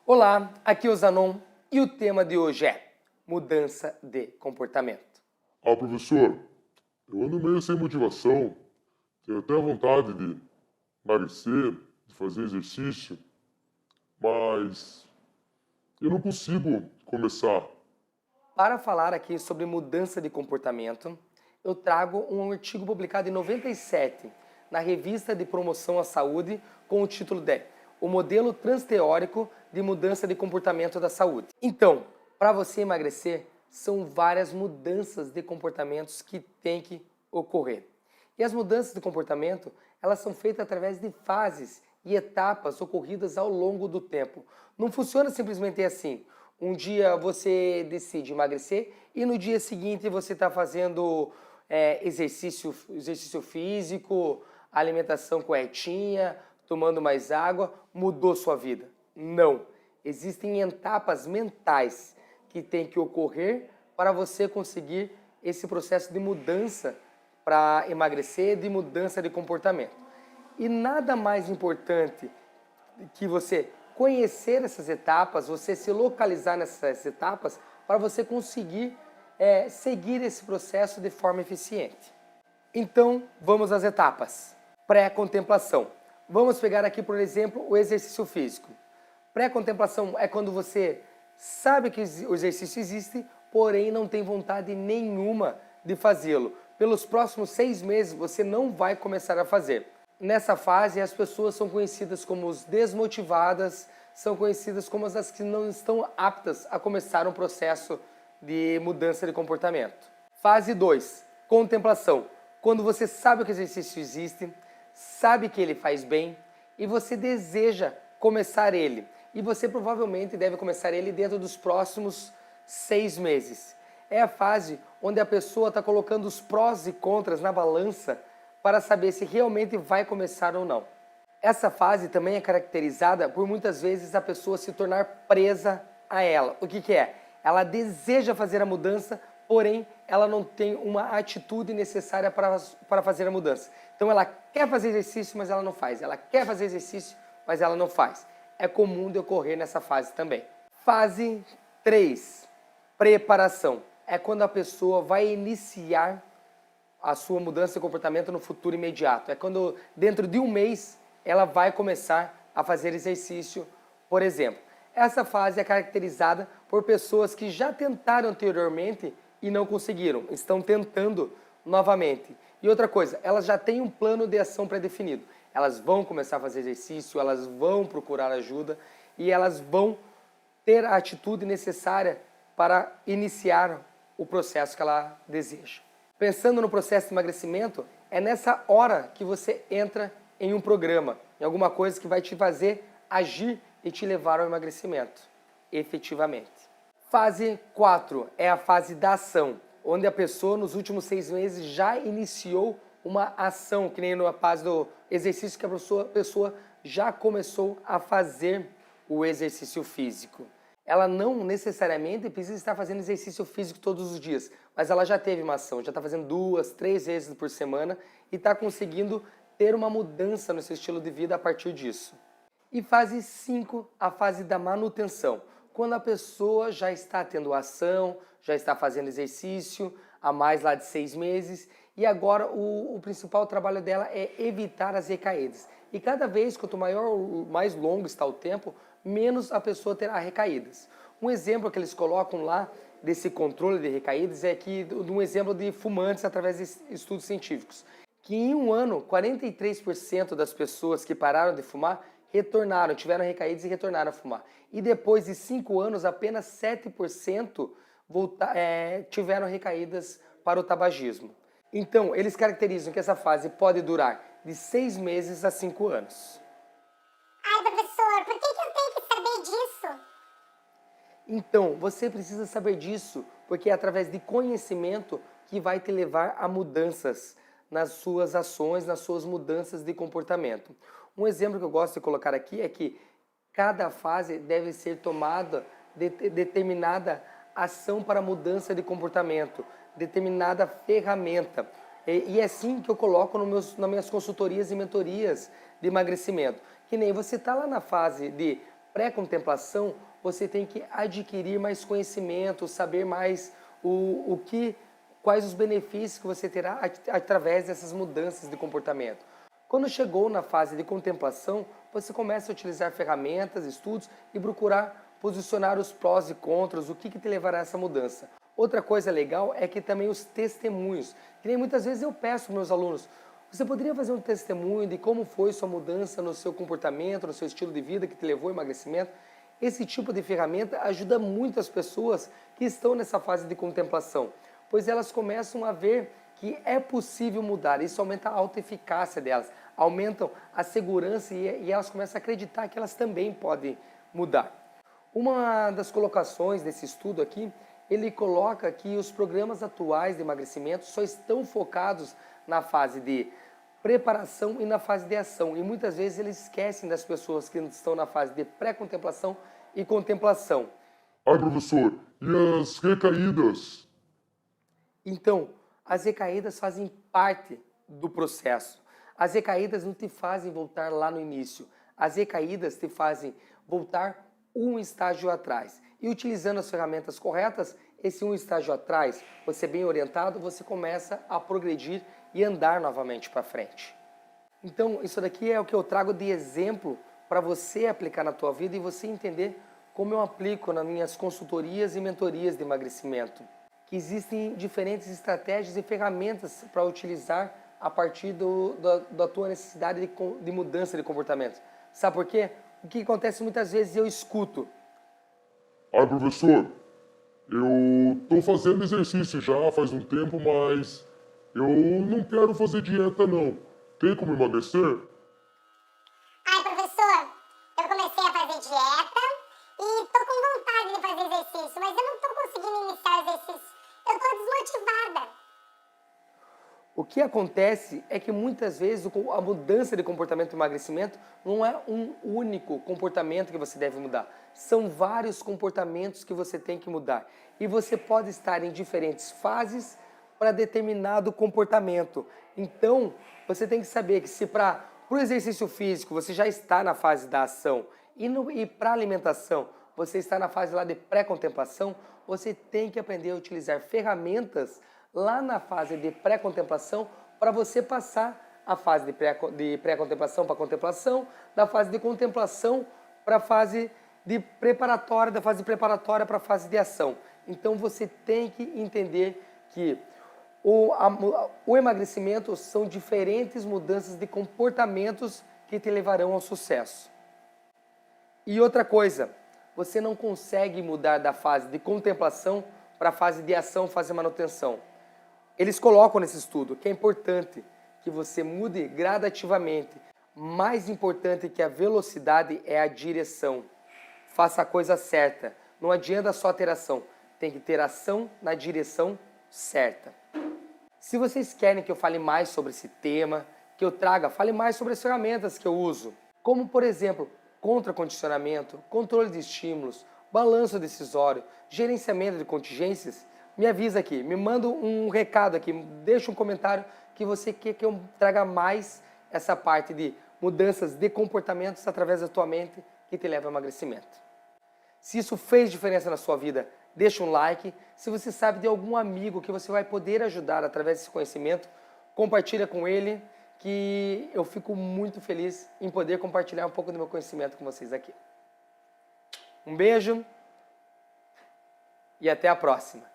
Olá, aqui é o Zanon e o tema de hoje é mudança de comportamento. Professor, eu ando meio sem motivação, tenho até vontade de emagrecer, de fazer exercício, mas eu não consigo começar. Para falar aqui sobre mudança de comportamento, eu trago um artigo publicado em 97 na revista de promoção à saúde com o título de O Modelo Transteórico de Mudança de Comportamento da Saúde. Então, para você emagrecer, são várias mudanças de comportamentos que tem que ocorrer. E as mudanças de comportamento, elas são feitas através de fases e etapas ocorridas ao longo do tempo. Não funciona simplesmente assim. Um dia você decide emagrecer e no dia seguinte você está fazendo exercício físico, alimentação corretinha, tomando mais água, mudou sua vida. Não. Existem etapas mentais que tem que ocorrer para você conseguir esse processo de mudança para emagrecer, de mudança de comportamento. E nada mais importante que você conhecer essas etapas, você se localizar nessas etapas para você conseguir seguir esse processo de forma eficiente. Então, vamos às etapas. Pré-contemplação. Vamos pegar aqui, por exemplo, o exercício físico. Pré-contemplação é quando você sabe que o exercício existe, porém não tem vontade nenhuma de fazê-lo. Pelos próximos 6 meses você não vai começar a fazer. Nessa fase as pessoas são conhecidas como os desmotivadas, são conhecidas como as que não estão aptas a começar um processo de mudança de comportamento. Fase 2, contemplação. Quando você sabe que o exercício existe, sabe que ele faz bem e você deseja começar ele. E você provavelmente deve começar ele dentro dos próximos 6 meses. É a fase onde a pessoa está colocando os prós e contras na balança para saber se realmente vai começar ou não. Essa fase também é caracterizada por muitas vezes a pessoa se tornar presa a ela. O que é? Ela deseja fazer a mudança, porém ela não tem uma atitude necessária para fazer a mudança. Então ela quer fazer exercício, mas ela não faz. Ela quer fazer exercício, mas ela não faz. É comum de ocorrer nessa fase também. Fase 3, preparação. É quando a pessoa vai iniciar a sua mudança de comportamento no futuro imediato. É quando dentro de um mês ela vai começar a fazer exercício, por exemplo. Essa fase é caracterizada por pessoas que já tentaram anteriormente e não conseguiram, estão tentando novamente. E outra coisa, elas já têm um plano de ação pré-definido. Elas vão começar a fazer exercício, elas vão procurar ajuda e elas vão ter a atitude necessária para iniciar o processo que ela deseja. Pensando no processo de emagrecimento, é nessa hora que você entra em um programa, em alguma coisa que vai te fazer agir e te levar ao emagrecimento, efetivamente. Fase 4 é a fase da ação, onde a pessoa nos últimos 6 meses já iniciou uma ação, que nem na fase do exercício que a pessoa já começou a fazer o exercício físico. Ela não necessariamente precisa estar fazendo exercício físico todos os dias, mas ela já teve uma ação, já está fazendo 2, 3 vezes por semana e está conseguindo ter uma mudança no seu estilo de vida a partir disso. E fase 5, a fase da manutenção, quando a pessoa já está tendo ação, já está fazendo exercício há mais lá de 6 meses e agora o principal trabalho dela é evitar as recaídas. E cada vez, quanto mais longo está o tempo, menos a pessoa terá recaídas. Um exemplo que eles colocam lá desse controle de recaídas é que um exemplo de fumantes através de estudos científicos, que em um ano 43% das pessoas que pararam de fumar retornaram, tiveram recaídas e retornaram a fumar. E depois de 5 anos, apenas 7% tiveram recaídas para o tabagismo. Então, eles caracterizam que essa fase pode durar de 6 meses a 5 anos. Ai, professor, por que eu tenho que saber disso? Então, você precisa saber disso, porque é através de conhecimento que vai te levar a mudanças nas suas ações, nas suas mudanças de comportamento. Um exemplo que eu gosto de colocar aqui é que cada fase deve ser tomada determinada ação para mudança de comportamento, determinada ferramenta. E é assim que eu coloco nas minhas consultorias e mentorias de emagrecimento. Que nem você está lá na fase de pré-contemplação, você tem que adquirir mais conhecimento, saber mais quais os benefícios que você terá através dessas mudanças de comportamento. Quando chegou na fase de contemplação, você começa a utilizar ferramentas, estudos e procurar posicionar os prós e contras, o que te levará a essa mudança. Outra coisa legal é que também os testemunhos, que nem muitas vezes eu peço para meus alunos, você poderia fazer um testemunho de como foi sua mudança no seu comportamento, no seu estilo de vida que te levou ao emagrecimento? Esse tipo de ferramenta ajuda muito as pessoas que estão nessa fase de contemplação, pois elas começam a ver que é possível mudar. Isso aumenta a autoeficácia delas, aumentam a segurança e elas começam a acreditar que elas também podem mudar. Uma das colocações desse estudo aqui, ele coloca que os programas atuais de emagrecimento só estão focados na fase de preparação e na fase de ação. E muitas vezes eles esquecem das pessoas que estão na fase de pré-contemplação e contemplação. Ai, professor, e as recaídas? Então, as recaídas fazem parte do processo. As recaídas não te fazem voltar lá no início. As recaídas te fazem voltar um estágio atrás. E utilizando as ferramentas corretas, esse um estágio atrás, você bem orientado, você começa a progredir e andar novamente para frente. Então, isso daqui é o que eu trago de exemplo para você aplicar na tua vida e você entender como eu aplico nas minhas consultorias e mentorias de emagrecimento. Que existem diferentes estratégias e ferramentas para utilizar a partir da tua necessidade de mudança de comportamento. Sabe por quê? O que acontece muitas vezes eu escuto. Ai, professor, eu tô fazendo exercício já faz um tempo, mas eu não quero fazer dieta não. Tem como emagrecer? Ai, professor, eu comecei a fazer dieta e tô com vontade de fazer exercício, mas eu não tô conseguindo iniciar o exercício. Eu tô desmotivada. O que acontece é que muitas vezes a mudança de comportamento e emagrecimento não é um único comportamento que você deve mudar. São vários comportamentos que você tem que mudar. E você pode estar em diferentes fases para determinado comportamento. Então, você tem que saber que se para o exercício físico você já está na fase da ação e para a alimentação você está na fase lá de pré-contemplação, você tem que aprender a utilizar ferramentas lá na fase de pré-contemplação para você passar a fase de pré-contemplação para contemplação, da fase de contemplação para a fase de preparatória, da fase de preparatória para a fase de ação. Então você tem que entender que o emagrecimento são diferentes mudanças de comportamentos que te levarão ao sucesso. E outra coisa, você não consegue mudar da fase de contemplação para a fase de ação, fase de manutenção. Eles colocam nesse estudo que é importante que você mude gradativamente. Mais importante que a velocidade é a direção. Faça a coisa certa. Não adianta só ter ação. Tem que ter ação na direção certa. Se vocês querem que eu fale mais sobre esse tema, que eu fale mais sobre as ferramentas que eu uso, como por exemplo, contracondicionamento, controle de estímulos, balanço decisório, gerenciamento de contingências, me avisa aqui, me manda um recado aqui, deixa um comentário que você quer que eu traga mais essa parte de mudanças de comportamentos através da tua mente que te leva ao emagrecimento. Se isso fez diferença na sua vida, deixa um like. Se você sabe de algum amigo que você vai poder ajudar através desse conhecimento, compartilha com ele, que eu fico muito feliz em poder compartilhar um pouco do meu conhecimento com vocês aqui. Um beijo e até a próxima.